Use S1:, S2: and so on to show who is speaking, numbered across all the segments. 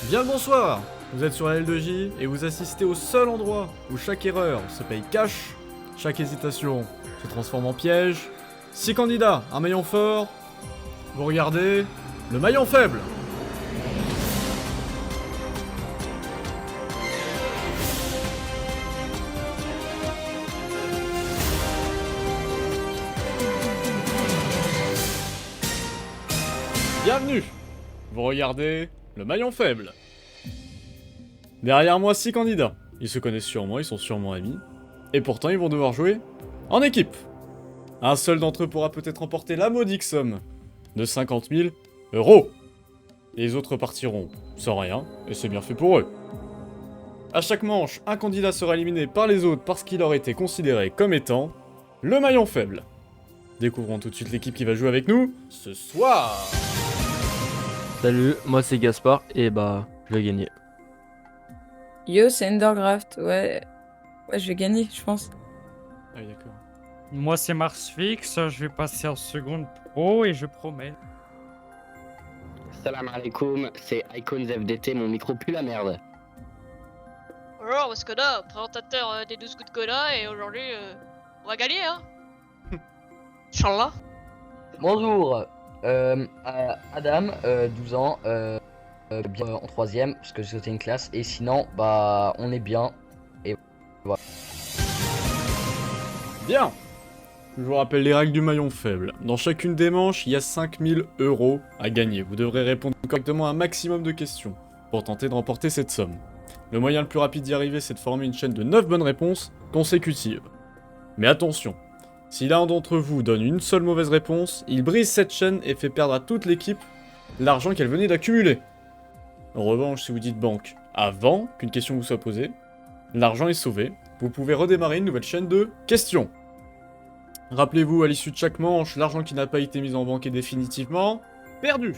S1: Bien le bonsoir. Vous êtes sur la L2J et vous assistez au seul endroit où chaque erreur se paye cash, chaque hésitation se transforme en piège. 6 candidats, un maillon fort. Vous regardez le maillon faible. Bienvenue. Vous regardez le maillon faible. Derrière moi, 6 candidats. Ils se connaissent sûrement, ils sont sûrement amis. Et pourtant, ils vont devoir jouer en équipe. Un seul d'entre eux pourra peut-être remporter la modique somme de 50 000 euros. Et les autres partiront sans rien, et c'est bien fait pour eux. À chaque manche, un candidat sera éliminé par les autres parce qu'il aurait été considéré comme étant le maillon faible. Découvrons tout de suite l'équipe qui va jouer avec nous ce soir.
S2: Salut, moi c'est Gaspard et je vais gagner.
S3: Yo, c'est Endergraft, ouais, je vais gagner, je pense.
S1: Ah oui, d'accord.
S4: Moi c'est Marsfix, je vais passer en seconde pro et je promets.
S5: Salam alaikum, c'est Icons FDT, mon micro pue la merde.
S6: Bonjour, parce que là, présentateur des 12 coups de cola, et aujourd'hui, on va gagner, hein. Inch'Allah.
S7: Bonjour, Adam, 12 ans, bien en 3ème, parce que c'était une classe, et sinon, on est bien, et voilà.
S1: Bien. Je vous rappelle les règles du maillon faible. Dans chacune des manches, il y a 5000 euros à gagner. Vous devrez répondre correctement à un maximum de questions pour tenter de remporter cette somme. Le moyen le plus rapide d'y arriver, c'est de former une chaîne de 9 bonnes réponses consécutives. Mais attention, si l'un d'entre vous donne une seule mauvaise réponse, il brise cette chaîne et fait perdre à toute l'équipe l'argent qu'elle venait d'accumuler. En revanche, si vous dites banque avant qu'une question vous soit posée, l'argent est sauvé. Vous pouvez redémarrer une nouvelle chaîne de questions. Rappelez-vous, à l'issue de chaque manche, l'argent qui n'a pas été mis en banque est définitivement perdu.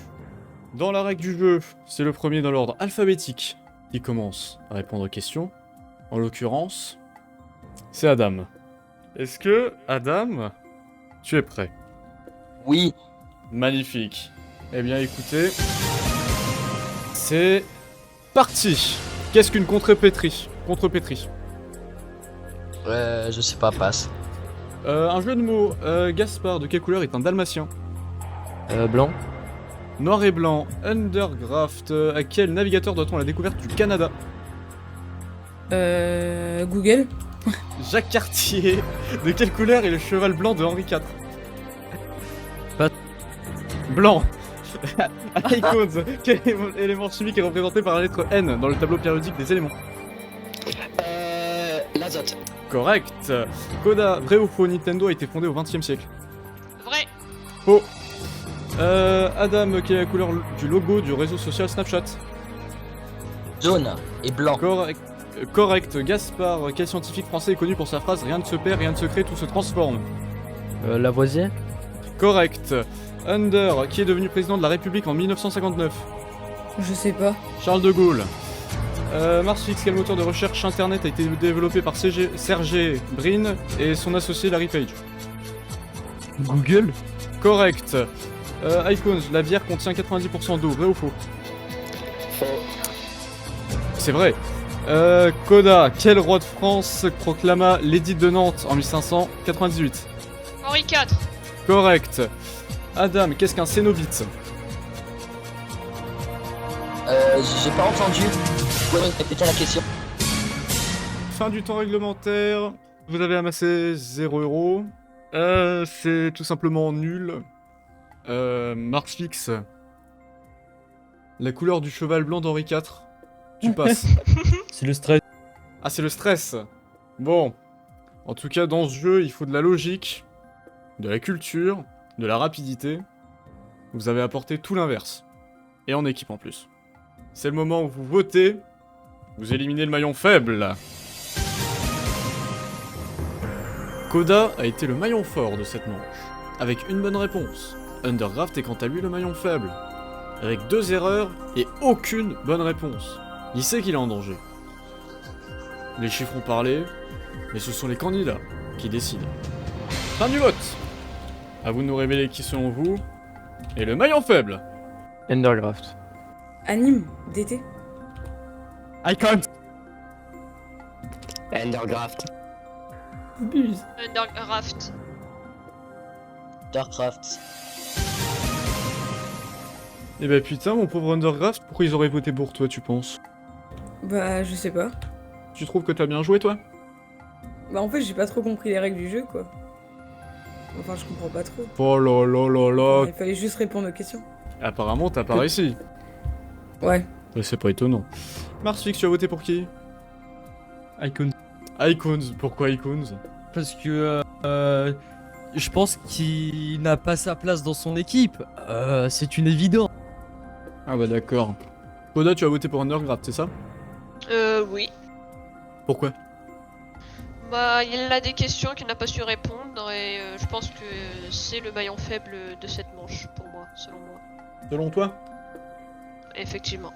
S1: Dans la règle du jeu, c'est le premier dans l'ordre alphabétique qui commence à répondre aux questions. En l'occurrence, c'est Adam. Est-ce que, Adam, tu es prêt?
S7: Oui,
S1: Magnifique. Eh bien écoutez, c'est parti. Qu'est-ce qu'une contrepétrie? Contrepétrie.
S7: je sais pas, passe.
S1: Un jeu de mots. Gaspard, de quelle couleur est un dalmatien?
S2: Blanc,
S1: Noir et blanc. Undergraft. À quel navigateur doit-on la découverte du Canada?
S3: Google.
S1: Jacques Cartier. De quelle couleur est le cheval blanc de Henri IV?
S2: Pas-
S1: Blanc. Icons. Quel élément chimique est représenté par la lettre N dans le tableau périodique des éléments?
S5: L'azote.
S1: Correct. Coda, vrai ou faux, Nintendo a été fondé au XXe siècle?
S6: Vrai.
S1: Faux. Adam, quelle est la couleur du logo du réseau social Snapchat?
S7: Jaune et blanc.
S1: Correct. Gaspard, quel scientifique français est connu pour sa phrase rien ne se perd, rien ne se crée, tout se transforme?
S2: Lavoisier,
S1: Correct. Under, qui est devenu président de la République en 1959?
S3: Je sais pas.
S1: Charles de Gaulle. Marsfix, quel moteur de recherche internet a été développé par Sergey Brin et son associé Larry Page?
S2: Google,
S1: Correct. Icons, la bière contient 90% d'eau, vrai ou faux?
S5: Faux.
S1: C'est vrai. Coda, quel roi de France proclama l'édit de Nantes en 1598?
S6: Henri IV.
S1: Correct. Adam, qu'est-ce qu'un cénobite?
S7: J'ai pas entendu. Vous pouvez répéter la question?
S1: Fin du temps réglementaire. Vous avez amassé 0 euros. C'est tout simplement nul. Marsfix. La couleur du cheval blanc d'Henri IV. Tu passes.
S2: c'est le stress.
S1: Ah, c'est le stress. Bon. En tout cas, dans ce jeu, il faut de la logique, de la culture, de la rapidité. Vous avez apporté tout l'inverse. Et en équipe en plus. C'est le moment où vous votez. Vous éliminez le maillon faible. Coda a été le maillon fort de cette manche, avec une bonne réponse. Undergraft est quant à lui le maillon faible, avec 2 erreurs et aucune bonne réponse. Il sait qu'il est en danger. Les chiffres ont parlé, mais ce sont les candidats qui décident. Fin du vote. À vous de nous révéler qui selon vous est le maillon faible.
S2: Endergraft.
S3: Anime, DT.
S4: Icons.
S5: Endergraft.
S3: Buse.
S6: Undergraft.
S7: Darkcraft.
S1: Eh ben putain, mon pauvre Undergraft, pourquoi ils auraient voté pour toi, tu penses?
S3: Bah, je sais pas.
S1: Tu trouves que t'as bien joué, toi?
S3: Bah, en fait, j'ai pas trop compris les règles du jeu, quoi. Enfin, je comprends pas trop.
S1: Oh là là là là.
S3: Il fallait juste répondre aux questions.
S1: Apparemment, t'as pas réussi.
S3: Ouais.
S1: C'est pas étonnant. Marsfix, tu as voté pour qui?
S4: Icons.
S1: Icons, pourquoi Icons?
S8: Parce que je pense qu'il n'a pas sa place dans son équipe. C'est une évidence.
S1: Ah bah d'accord. Koda, tu as voté pour Undergraft, c'est ça?
S6: Oui.
S1: Pourquoi?
S6: Bah, il a des questions qu'il n'a pas su répondre et je pense que c'est le maillon faible de cette manche, pour moi, selon moi.
S1: Selon toi?
S6: Effectivement.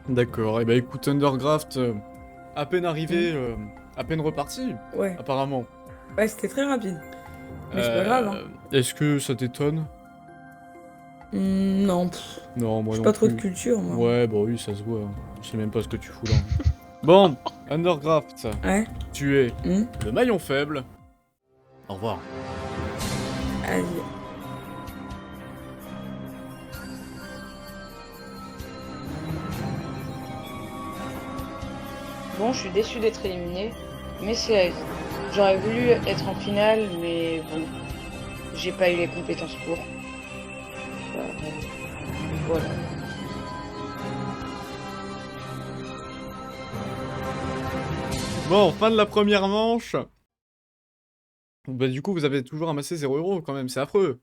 S1: D'accord, et bah écoute, Undergraft, à peine arrivé, à peine reparti,
S3: Ouais.
S1: apparemment.
S3: Ouais, c'était très rapide. Mais c'est pas grave, hein.
S1: Est-ce que ça t'étonne?
S3: Non,
S1: Non, moi
S3: j'ai
S1: non
S3: pas trop de
S1: plus.
S3: culture, moi.
S1: Ouais, bah oui, ça se voit. Je sais même pas ce que tu fous là. Bon, Undergraft,
S3: Ouais.
S1: tu es
S3: Hmm.
S1: le maillon faible. Au revoir.
S3: Vas-y.
S9: Bon, je suis déçu d'être éliminé, mais c'est la vie. J'aurais voulu être en finale, mais bon, j'ai pas eu les compétences pour. Voilà.
S1: Bon, fin de la première manche. Bah du coup, vous avez toujours amassé 0 € quand même, c'est affreux.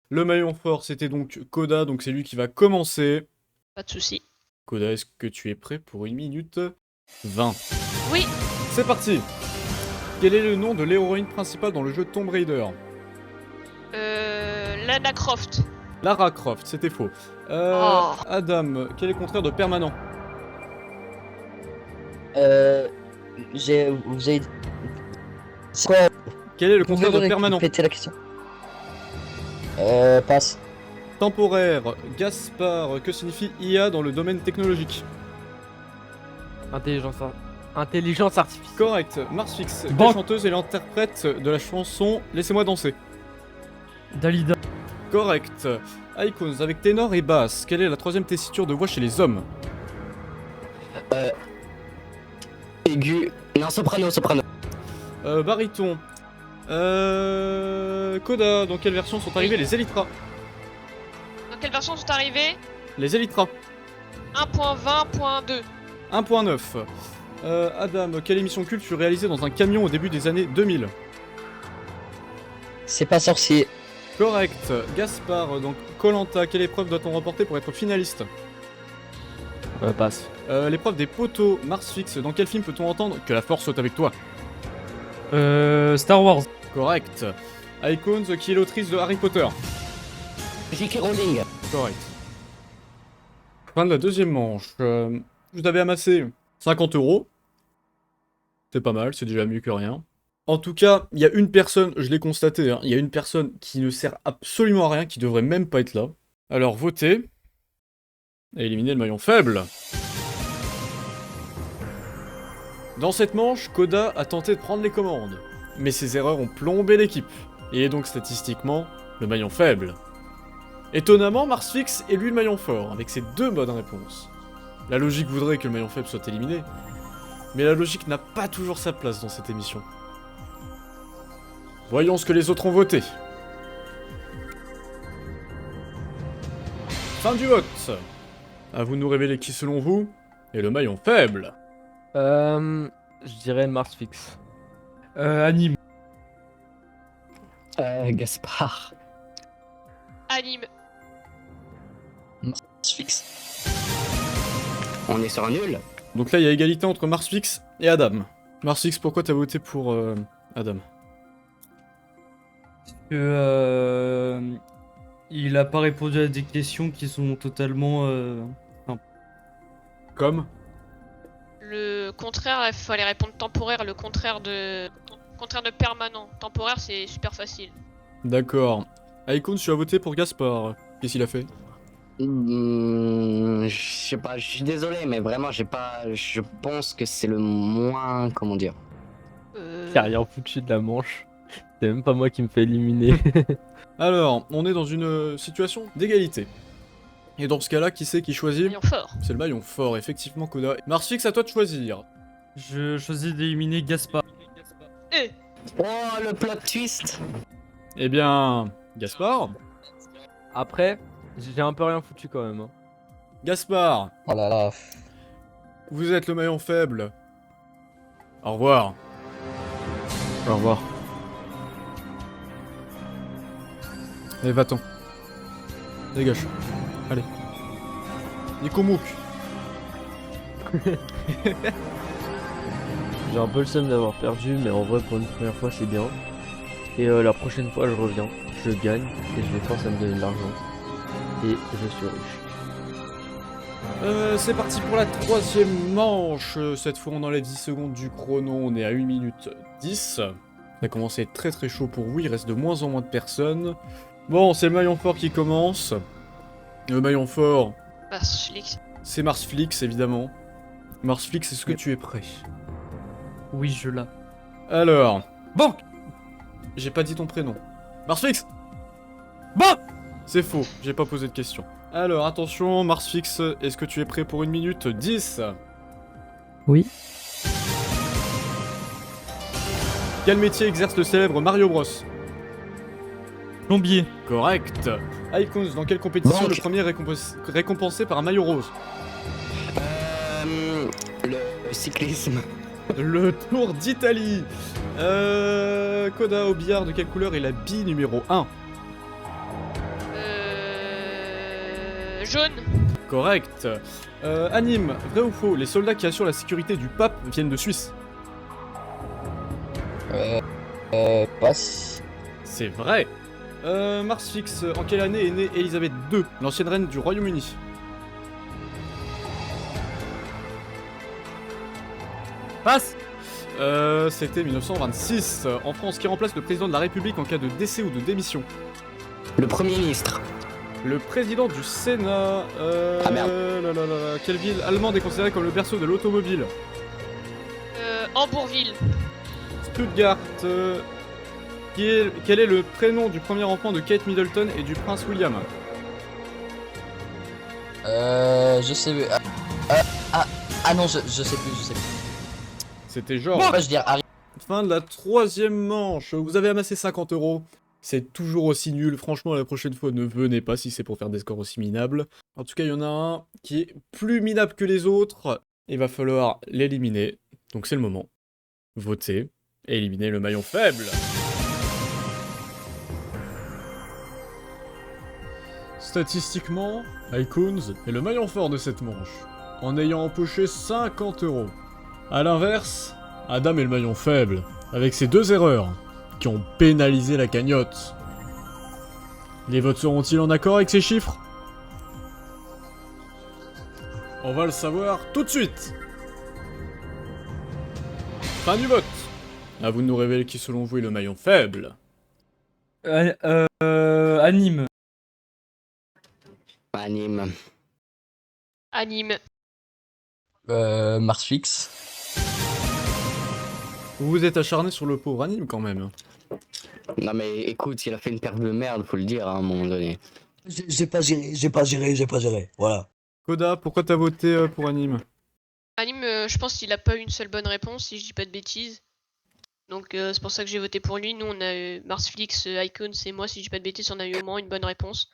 S1: Le maillon fort, c'était donc Koda, donc c'est lui qui va commencer.
S6: Pas de soucis.
S1: Koda, est-ce que tu es prêt pour 1 minute 20?
S6: Oui.
S1: C'est parti. Quel est le nom de l'héroïne principale dans le jeu Tomb Raider?
S6: Lara Croft.
S1: Lara Croft, c'était faux.
S6: Oh.
S1: Adam, quel est le contraire de permanent?
S7: Vous avez. C'est quoi?
S1: Quel est le
S7: Vous
S1: contraire de
S7: pouvez
S1: permanent?
S7: répéter la question. Passe.
S1: Temporaire. Gaspard, que signifie IA dans le domaine technologique?
S2: Intelligence artificielle.
S1: Correct. Marsfix, quelle
S4: Bon.
S1: chanteuse est l'interprète de la chanson Laissez-moi danser?
S4: Dalida.
S1: Correct. Icons, avec ténor et basse, quelle est la troisième tessiture de voix chez les hommes?
S5: Aigu. Non, soprano, soprano.
S1: Baryton. Koda, dans quelle version sont arrivés les Elytras?
S6: Dans quelle version sont arrivés?
S1: Les Elytras.
S6: 1.20.2.
S1: 1.9. Adam, quelle émission culte fut réalisée dans un camion au début des années 2000?
S7: C'est pas sorcier.
S1: Correct. Gaspard, donc Koh-Lanta, quelle épreuve doit-on remporter pour être finaliste?
S2: Passe.
S1: L'épreuve des poteaux. Marsfix, dans quel film peut-on entendre que la force soit avec toi?
S4: Star Wars.
S1: Correct. Icons, qui est l'autrice de Harry Potter?
S5: J.K. Rowling.
S1: Correct. Fin de la deuxième manche. Vous avez amassé 50 €. C'est pas mal, c'est déjà mieux que rien. En tout cas, il y a une personne, je l'ai constaté, hein, il y a une personne qui ne sert absolument à rien, qui devrait même pas être là. Alors votez. Et éliminez le maillon faible. Dans cette manche, Koda a tenté de prendre les commandes. Mais ses erreurs ont plombé l'équipe. Il est donc statistiquement le maillon faible. Étonnamment, Marsfix est lui le maillon fort, avec ses 2 bonnes réponses. La logique voudrait que le maillon faible soit éliminé, mais la logique n'a pas toujours sa place dans cette émission. Voyons ce que les autres ont voté. Fin du vote. À vous de nous révéler qui, selon vous, est le maillon faible.
S2: Je dirais Marsfix.
S4: Anime.
S5: Gaspard.
S6: Anime.
S7: Fixe.
S5: On est sur un nul.
S1: Donc là, il y a égalité entre Marsfix et Adam. Marsfix, pourquoi t'as voté pour Adam?
S8: Il a pas répondu à des questions qui sont totalement.
S1: Comme?
S6: Le contraire, il fallait répondre temporaire. Le contraire de permanent. Temporaire, c'est super facile.
S1: D'accord. Icons, tu as voté pour Gaspard. Qu'est-ce qu'il a fait?
S5: Je sais pas, je suis désolé, mais vraiment, j'ai pas. Je pense que c'est le moins. Comment dire?
S2: Carrière foutu de la manche. C'est même pas moi qui me fais éliminer.
S1: Alors, on est dans une situation d'égalité. Et dans ce cas-là, qui c'est qui choisit?
S6: Maillon fort.
S1: C'est le maillon fort, effectivement, Koda. Marsfix, à toi de choisir.
S8: Je choisis d'éliminer Gaspard.
S6: Eh,
S5: Oh, le plot twist!
S1: Eh bien, Gaspard.
S2: Après, j'ai un peu rien foutu quand même. Hein.
S1: Gaspard,
S7: Oh là là.
S1: vous êtes le maillon faible. Au revoir.
S2: Au revoir.
S1: Allez, va-t'en. Dégage. Allez. Nico Mouk.
S2: J'ai un peu le seum d'avoir perdu, mais en vrai, pour une première fois, c'est bien. Et la prochaine fois, je reviens, je gagne, et je vais forcer à me donner de l'argent. Et je suis riche.
S1: C'est parti pour la troisième manche. Cette fois, on enlève 10 secondes du chrono. On est à 1 minute 10. Ça a commencé à être très très chaud pour vous. Il reste de moins en moins de personnes. Bon, c'est le maillon fort qui commence. Le maillon fort,
S6: Marsflix.
S1: c'est Marsflix, évidemment. Marsflix, est-ce que tu es prêt?
S8: Oui, je l'ai.
S1: Alors,
S8: Bon.
S1: j'ai pas dit ton prénom. Marsflix!
S8: Bon.
S1: C'est faux, j'ai pas posé de question. Alors, attention, Marsfix, est-ce que tu es prêt pour 1 minute 10?
S2: Oui.
S1: Quel métier exerce le célèbre Mario Bros?
S8: Plombier.
S1: Correct. Icons, dans quelle compétition
S5: Banque.
S1: le premier est récompensé par un maillot rose?
S5: Le cyclisme.
S1: Le Tour d'Italie. Koda, au billard, de quelle couleur est la bille numéro 1?
S6: Jaune.
S1: Correct. Anime, vrai ou faux, les soldats qui assurent la sécurité du pape viennent de Suisse?
S7: Passe.
S1: C'est vrai. Marsfix, en quelle année est née Elisabeth II, l'ancienne reine du Royaume-Uni?
S8: Passe.
S1: C'était 1926. En France, qui remplace le président de la République en cas de décès ou de démission?
S5: Le Premier ministre.
S1: Le président du Sénat.
S5: Ah, merde.
S1: Quelle ville allemande est considérée comme le berceau de l'automobile?
S6: Hambourville.
S1: Stuttgart. Quel est le prénom du premier enfant de Kate Middleton et du prince William?
S7: Je sais. Ah non, je sais plus.
S1: C'était genre.
S7: Moi, je veux dire Harry.
S1: Fin de la troisième manche. Vous avez amassé 50 €. C'est toujours aussi nul. Franchement, la prochaine fois, ne venez pas si c'est pour faire des scores aussi minables. En tout cas, il y en a un qui est plus minable que les autres. Il va falloir l'éliminer. Donc c'est le moment. Votez et éliminez le maillon faible. Statistiquement, Icons est le maillon fort de cette manche, en ayant empoché 50 €. A l'inverse, Adam est le maillon faible, avec ses 2 erreurs, qui ont pénalisé la cagnotte. Les votes seront-ils en accord avec ces chiffres? On va le savoir tout de suite. Fin du vote. À vous de nous révéler qui selon vous est le maillon faible.
S8: Anime.
S5: Anime.
S6: Anime.
S7: Marsfix.
S1: Vous vous êtes acharné sur le pauvre anime quand même.
S5: Non mais écoute, il a fait une perte de merde, faut le dire hein, à un moment donné.
S7: J'ai pas géré. Voilà.
S1: Koda, pourquoi t'as voté pour anime?
S6: Anime, je pense qu'il a pas eu une seule bonne réponse, si je dis pas de bêtises. Donc c'est pour ça que j'ai voté pour lui. Nous, on a eu Marsflix, Icons et moi, si je dis pas de bêtises, on a eu au moins une bonne réponse.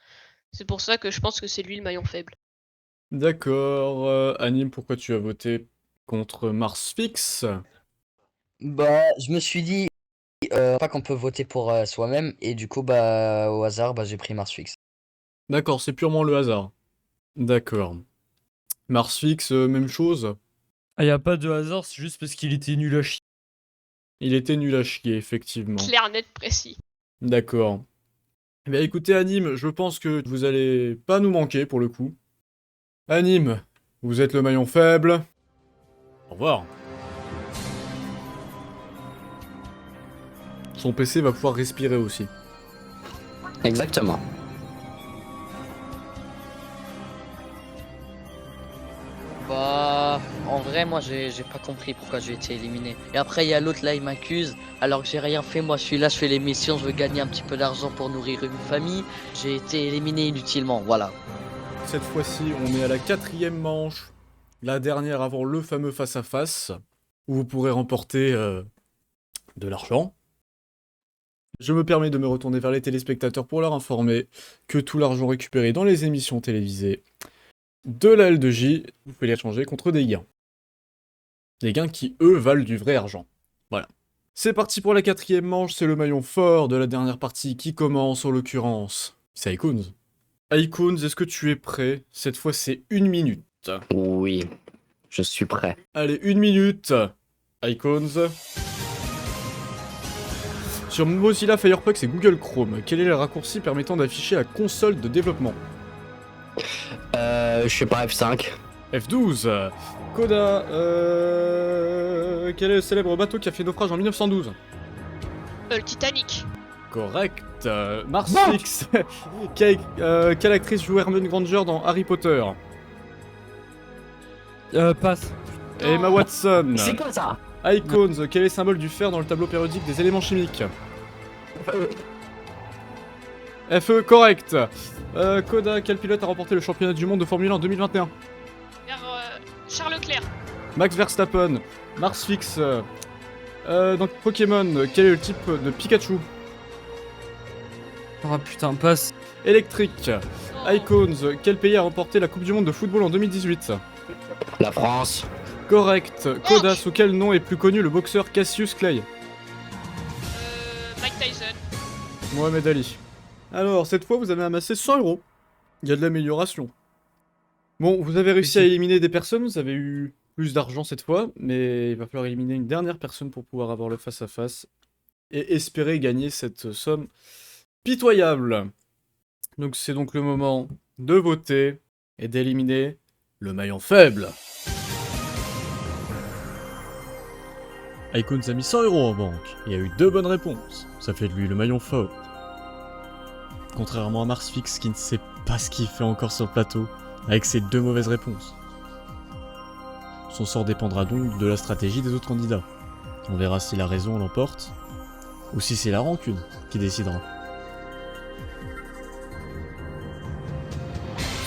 S6: C'est pour ça que je pense que c'est lui le maillon faible.
S1: D'accord. Anime, pourquoi tu as voté contre Marsfix?
S7: Bah, je me suis dit pas qu'on peut voter pour soi-même et du coup bah au hasard bah j'ai pris Marsfix.
S1: D'accord, c'est purement le hasard. D'accord. Marsfix, même chose.
S8: Ah, y a pas de hasard, c'est juste parce qu'il était nul à chier.
S1: Il était nul à chier, effectivement.
S6: Clair, net, précis.
S1: D'accord. Eh bien écoutez Anime, je pense que vous allez pas nous manquer pour le coup. Anime, vous êtes le maillon faible. Au revoir. Son PC va pouvoir respirer aussi.
S5: Exactement.
S10: Bah, en vrai, moi, j'ai pas compris pourquoi j'ai été éliminé. Et après, il y a l'autre là, il m'accuse, alors que j'ai rien fait. Moi, je suis là, je fais les missions, je veux gagner un petit peu d'argent pour nourrir une famille. J'ai été éliminé inutilement, voilà.
S1: Cette fois-ci, on est à la 4e manche, la dernière avant le fameux face-à-face, où vous pourrez remporter de l'argent. Je me permets de me retourner vers les téléspectateurs pour leur informer que tout l'argent récupéré dans les émissions télévisées de la L2J, vous pouvez les échanger contre des gains. Des gains qui, eux, valent du vrai argent. Voilà. C'est parti pour la 4e manche, c'est le maillon fort de la dernière partie qui commence, en l'occurrence. C'est Icons. Icons, est-ce que tu es prêt? Cette fois, c'est 1 minute.
S5: Oui, je suis prêt.
S1: Allez, 1 minute. Icons. Sur Mozilla Firefox et Google Chrome, quel est le raccourci permettant d'afficher la console de développement?
S5: Je sais pas, F5.
S1: F12. Coda, quel est le célèbre bateau qui a fait naufrage en 1912?
S6: Le Titanic.
S1: Correct. Marsfix. Quelle actrice joue Hermione Granger dans Harry Potter?
S8: Passe.
S1: Emma Watson.
S5: C'est quoi ça?
S1: Icons, quel est le symbole du fer dans le tableau périodique des éléments chimiques? FE, correct. Coda, quel pilote a remporté le championnat du monde de Formule 1 en 2021?
S6: Charles Leclerc.
S1: Max Verstappen. Marsfix. Donc Pokémon, quel est le type de Pikachu?
S8: Oh putain, passe.
S1: Électrique. Icons, quel pays a remporté la Coupe du Monde de football en 2018?
S5: La France.
S1: Correct. Coda, sous quel nom est plus connu le boxeur Cassius Clay?
S6: Mike Tyson.
S1: Mohamed Ali. Alors, cette fois, vous avez amassé 100 €. Il y a de l'amélioration. Bon, vous avez réussi à éliminer des personnes, vous avez eu plus d'argent cette fois, mais il va falloir éliminer une dernière personne pour pouvoir avoir le face-à-face et espérer gagner cette somme pitoyable. Donc c'est donc le moment de voter et d'éliminer le maillon faible. Icons a mis 100 € en banque, il y a eu 2 bonnes réponses, ça fait de lui le maillon fort. Contrairement à Marsfix qui ne sait pas ce qu'il fait encore sur le plateau, avec ses 2 mauvaises réponses. Son sort dépendra donc de la stratégie des autres candidats. On verra si la raison l'emporte, ou si c'est la rancune qui décidera.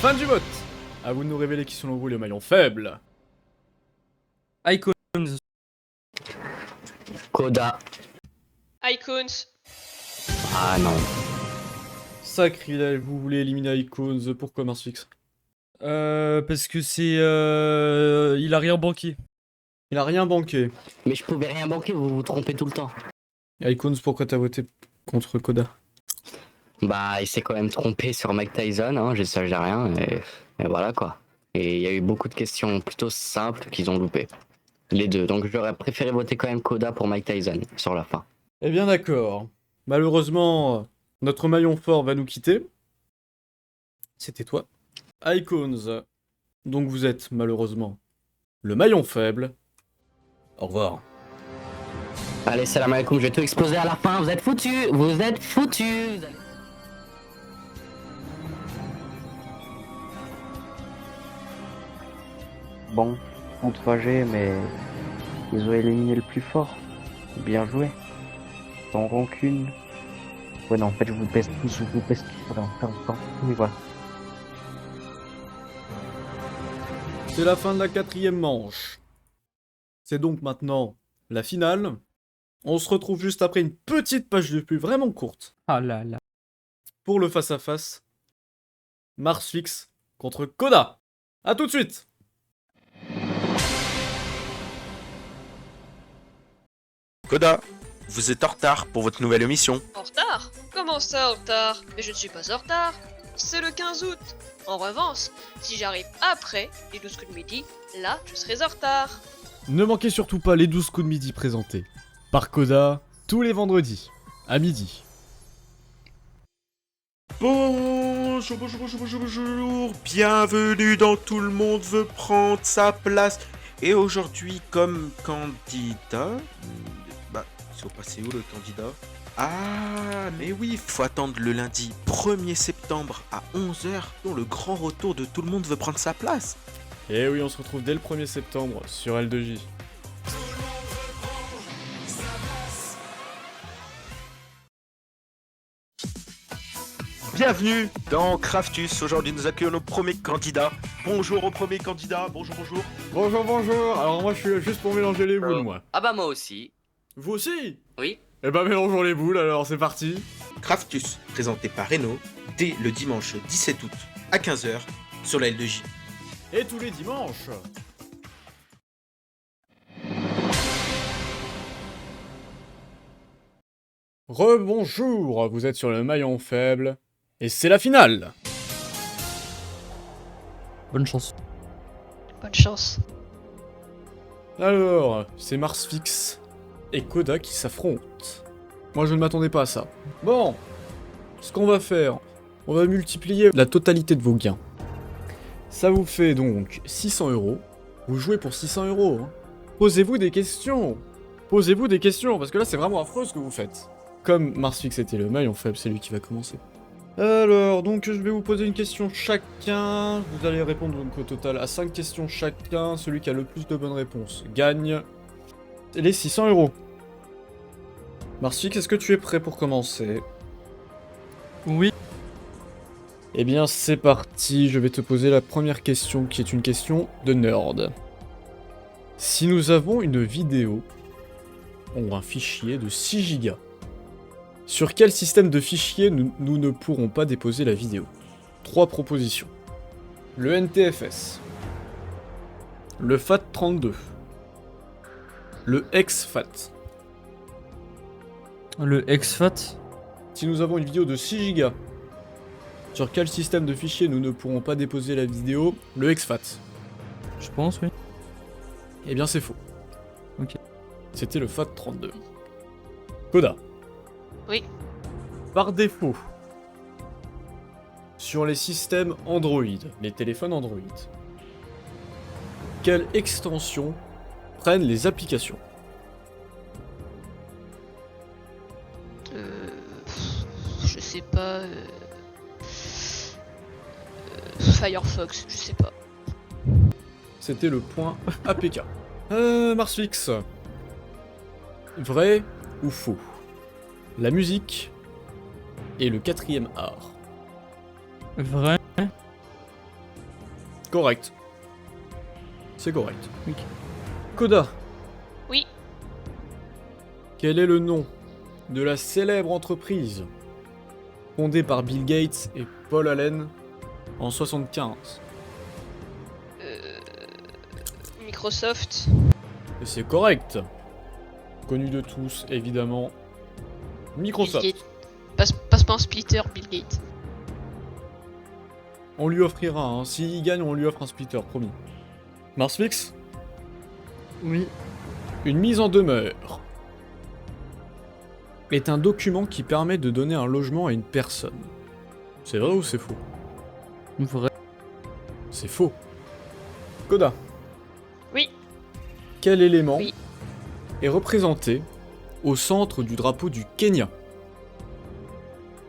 S1: Fin du vote. À vous de nous révéler qui selon vous les maillons faibles.
S8: Icons.
S5: Coda.
S6: Icons.
S5: Ah non.
S1: Sacrilège, vous voulez éliminer Icons, pourquoi Marsfix?
S8: Parce que c'est... il a rien banqué.
S1: Il a rien banqué.
S5: Mais je pouvais rien banquer, vous vous trompez tout le temps.
S1: Icons, pourquoi t'as voté contre Coda?
S5: Bah, il s'est quand même trompé sur Mike Tyson, hein, j'ai rien, et voilà quoi. Et il y a eu beaucoup de questions plutôt simples qu'ils ont loupées. Les deux, donc j'aurais préféré voter quand même Coda pour Mike Tyson, sur la fin.
S1: Eh bien d'accord. Malheureusement, notre maillon fort va nous quitter. C'était toi. Icons, donc vous êtes malheureusement le maillon faible. Au revoir.
S5: Allez, salam alaikum, je vais tout exploser à la fin, vous êtes foutus, vous êtes foutus.
S2: Bon, en 3G, mais ils ont éliminé le plus fort. Bien joué. Sans rancune. Ouais, non, en fait, je vous pèse tous, Voilà, oui, voilà.
S1: C'est la fin de la 4e manche. C'est donc maintenant la finale. On se retrouve juste après une petite page de pub vraiment courte.
S8: Ah là là.
S1: Pour le face-à-face. Marsfix contre Coda. A tout de suite.
S11: Coda, vous êtes en retard pour votre nouvelle émission.
S6: En retard? Comment ça en retard? Mais je ne suis pas en retard. C'est le 15 août. En revanche, si j'arrive après les 12 coups de midi, là, je serai en retard.
S1: Ne manquez surtout pas les 12 coups de midi présentés par Coda tous les vendredis à midi.
S11: Bonjour, bienvenue dans Tout le monde veut prendre sa place. Et aujourd'hui, comme candidat... Bah, ils sont passés où le candidat? Ah, mais oui, faut attendre le lundi 1er septembre à 11h pour le grand retour de Tout le monde veut prendre sa place.
S1: Et oui, on se retrouve dès le 1er septembre sur L2J.
S11: Bienvenue dans Craftus. Aujourd'hui, nous accueillons nos premiers candidats. Bonjour aux premiers candidats. Bonjour, bonjour.
S1: Bonjour, bonjour. Alors moi, je suis là juste pour mélanger les boules, moi.
S5: Ah bah moi aussi.
S1: Vous aussi?
S5: Oui.
S1: Eh ben, mélangeons les boules, alors c'est parti.
S11: Craftus, présenté par Reno, dès le dimanche 17 août à 15h sur la L2J.
S1: Et tous les dimanches. Rebonjour, vous êtes sur le maillon faible. Et c'est la finale.
S8: Bonne chance.
S6: Bonne chance.
S1: Alors, c'est Marsfix et Koda qui s'affrontent. Moi, je ne m'attendais pas à ça. Bon, ce qu'on va faire, on va multiplier la totalité de vos gains. Ça vous fait donc 600 €. Vous jouez pour 600 €. Hein. Posez-vous des questions. Posez-vous des questions, parce que là, c'est vraiment affreux ce que vous faites. Comme Marsfix était le maillon faible, c'est lui qui va commencer. Alors, donc je vais vous poser une question chacun. Vous allez répondre donc au total à 5 questions chacun. Celui qui a le plus de bonnes réponses gagne les 600 €. Marsfix, est-ce que tu es prêt pour commencer?
S8: Oui.
S1: Eh bien, c'est parti. Je vais te poser la première question qui est une question de nerd. Si nous avons une vidéo ou un fichier de 6 Go, sur quel système de fichiers nous ne pourrons pas déposer la vidéo? 3 propositions. Le NTFS. Le FAT32. Le exFAT.
S8: Le exFAT.
S1: Si nous avons une vidéo de 6 Go, sur quel système de fichiers nous ne pourrons pas déposer la vidéo? Le exFAT.
S8: Je pense, oui.
S1: Eh bien, c'est faux.
S8: Ok.
S1: C'était le FAT32. Koda.
S6: Oui.
S1: Par défaut, sur les systèmes Android, les téléphones Android, quelle extension prennent les applications?
S6: Je sais pas. Firefox, je sais pas.
S1: C'était le point APK. Marsfix. Vrai ou faux? La musique est le 4e art.
S8: Vrai.
S1: Correct. C'est correct.
S8: Ok.
S1: Koda.
S6: Oui.
S1: Quel est le nom de la célèbre entreprise fondée par Bill Gates et Paul Allen en 75?
S6: Microsoft.
S1: Et c'est correct. Connu de tous, évidemment. Microsoft.
S6: Bill Gates. Passe pas un splitter, Bill Gates.
S1: On lui offrira, hein. S'il gagne, on lui offre un splitter, promis. Marsfix?
S8: Oui.
S1: Une mise en demeure est un document qui permet de donner un logement à une personne. C'est vrai ou c'est faux?
S8: Vrai.
S1: C'est faux. Koda.
S6: Oui.
S1: Quel élément
S6: Oui.
S1: est représenté au centre du drapeau du Kenya?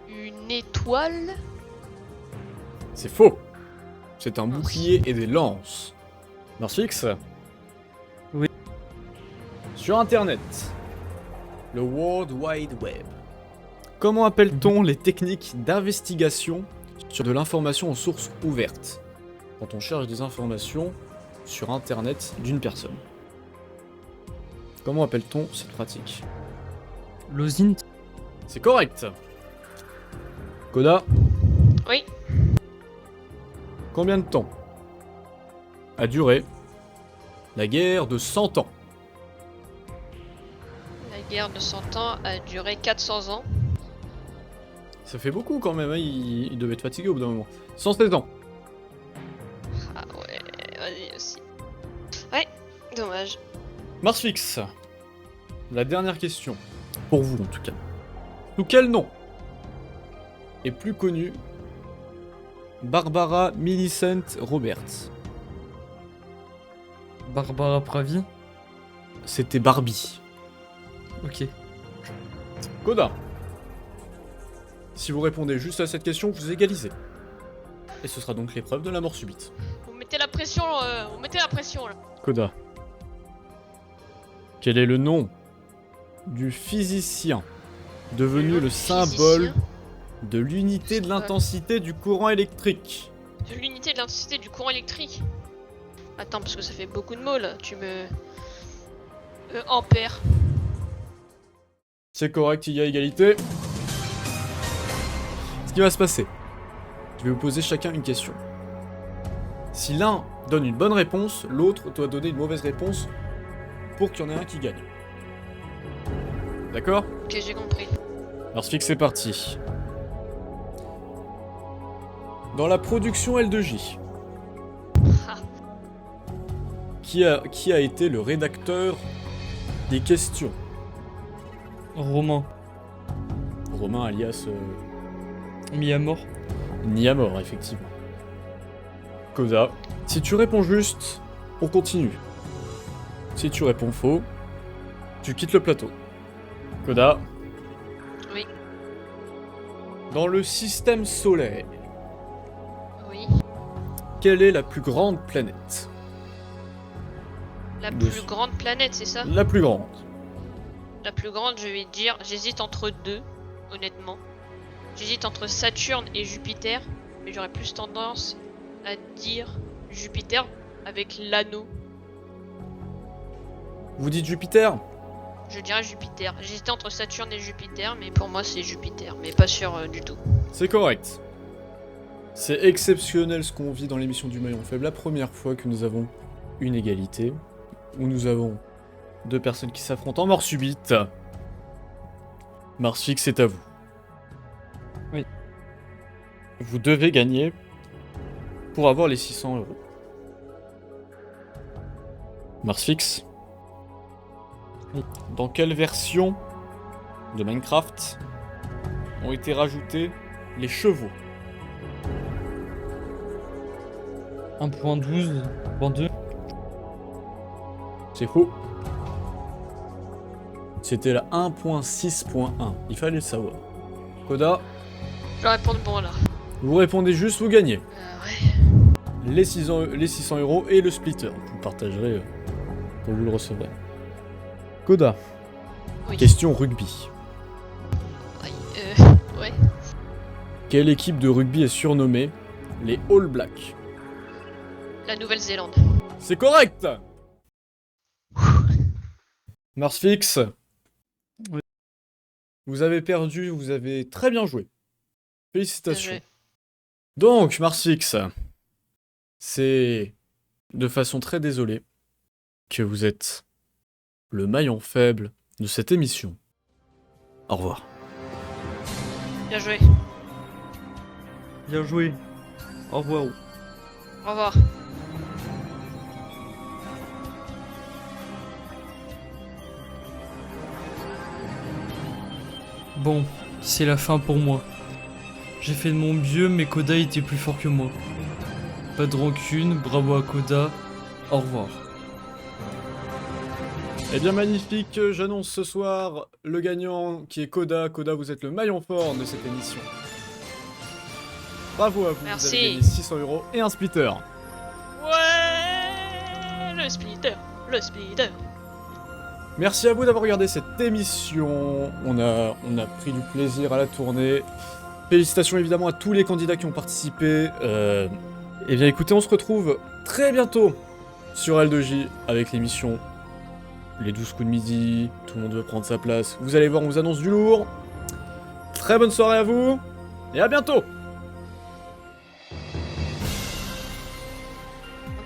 S6: Une étoile.
S1: C'est faux. C'est un bouclier et des lances. Marsfix?
S8: Oui.
S1: Sur Internet, le World Wide Web, comment appelle-t-on les techniques d'investigation sur de l'information aux sources ouvertes quand on cherche des informations sur Internet d'une personne? Comment appelle-t-on cette pratique?
S8: L'OSINT.
S1: C'est correct. Koda?
S6: Oui.
S1: Combien de temps a duré la guerre de 100 ans?
S6: La guerre de 100 ans a duré 400 ans.
S1: Ça fait beaucoup quand même, hein. Il devait être fatigué au bout d'un moment. 116 ans.
S6: Ah ouais, vas-y aussi. Ouais, dommage.
S1: Marsfix. La dernière question. Pour vous en tout cas. Sous quel nom est plus connue Barbara Millicent Roberts?
S8: Barbara Pravi.
S1: C'était Barbie.
S8: Ok.
S1: Koda. Si vous répondez juste à cette question, vous égalisez. Et ce sera donc l'épreuve de la mort subite.
S6: Vous mettez la pression. pression, on mettait la pression là.
S1: Koda. Quel est le nom du physicien devenu le symbole de l'unité de l'intensité du courant électrique?
S6: De l'unité de l'intensité du courant électrique. Attends, parce que ça fait beaucoup de mots là. Tu me... ampère.
S1: C'est correct, il y a égalité. Ce qui va se passer, je vais vous poser chacun une question. Si l'un donne une bonne réponse, l'autre doit donner une mauvaise réponse pour qu'il y en ait un qui gagne. D'accord?
S6: Ok, j'ai compris.
S1: Alors c'est parti. Dans la production L2J,
S6: Ah.
S1: qui a été le rédacteur des questions?
S8: Romain.
S1: Romain alias
S8: Mis à mort.
S1: Niamor, effectivement. Koda, si tu réponds juste, on continue. Si tu réponds faux, tu quittes le plateau. Koda.
S6: Oui.
S1: Dans le système solaire,
S6: Oui.
S1: quelle est la plus grande planète?
S6: La
S1: De-
S6: plus grande planète, c'est ça?
S1: La plus grande.
S6: La plus grande, je vais te dire, j'hésite entre deux, honnêtement. J'hésite entre Saturne et Jupiter, mais j'aurais plus tendance à dire Jupiter avec l'anneau.
S1: Vous dites Jupiter?
S6: Je dirais Jupiter. J'hésitais entre Saturne et Jupiter, mais pour moi c'est Jupiter, mais pas sûr du tout.
S1: C'est correct. C'est exceptionnel ce qu'on vit dans l'émission du Maillon Faible. La première fois que nous avons une égalité, où nous avons deux personnes qui s'affrontent en mort subite. Marsfix, c'est à vous.
S8: Oui.
S1: Vous devez gagner pour avoir les 600 €. Marsfix.
S8: Oui.
S1: Dans quelle version de Minecraft ont été rajoutés les chevaux?
S8: 1.12.2.
S1: C'est faux. C'était la 1.6.1. Il fallait le savoir. Koda,
S6: Je vais répondre bon là.
S1: vous répondez juste, vous gagnez.
S6: Ouais.
S1: Les 600 € et le splitter. Je vous partagerai quand vous le recevrez. Koda,
S6: Oui.
S1: question rugby.
S6: Ouais.
S1: Quelle équipe de rugby est surnommée les All Blacks?
S6: La Nouvelle-Zélande.
S1: C'est correct. Marsfix.
S8: Oui.
S1: Vous avez perdu, vous avez très bien joué. Félicitations.
S6: Bien joué.
S1: Donc, Marsfix, c'est de façon très désolée que vous êtes le maillon faible de cette émission. Au revoir.
S6: Bien joué.
S8: Bien joué. Au revoir.
S6: Au revoir.
S8: Bon, c'est la fin pour moi. J'ai fait de mon mieux, mais Koda était plus fort que moi. Pas de rancune, bravo à Koda. Au revoir.
S1: Eh bien magnifique, j'annonce ce soir le gagnant qui est Koda. Koda, vous êtes le maillon fort de cette émission. Bravo à vous,
S6: Merci.
S1: vous avez gagné 600 € et un splitter.
S6: Ouais. Le splitter. Le splitter.
S1: Merci à vous d'avoir regardé cette émission. On a pris du plaisir à la tournée. Félicitations évidemment à tous les candidats qui ont participé. Eh bien écoutez, on se retrouve très bientôt sur L2J avec l'émission Les 12 coups de midi. Tout le monde veut prendre sa place. Vous allez voir, on vous annonce du lourd. Très bonne soirée à vous et à bientôt.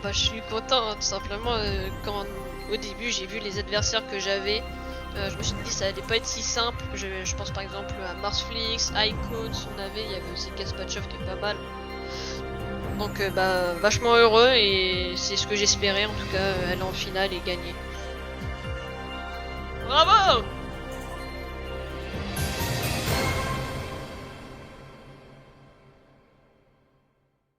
S6: Bah, je suis content, hein, tout simplement. Quand au début j'ai vu les adversaires que j'avais, je me suis dit ça allait pas être si simple. Je pense par exemple à Marsflix, Icons, il y avait aussi Kaspachov qui est pas mal. Donc bah vachement heureux et c'est ce que j'espérais en tout cas, aller en finale et gagner. Bravo!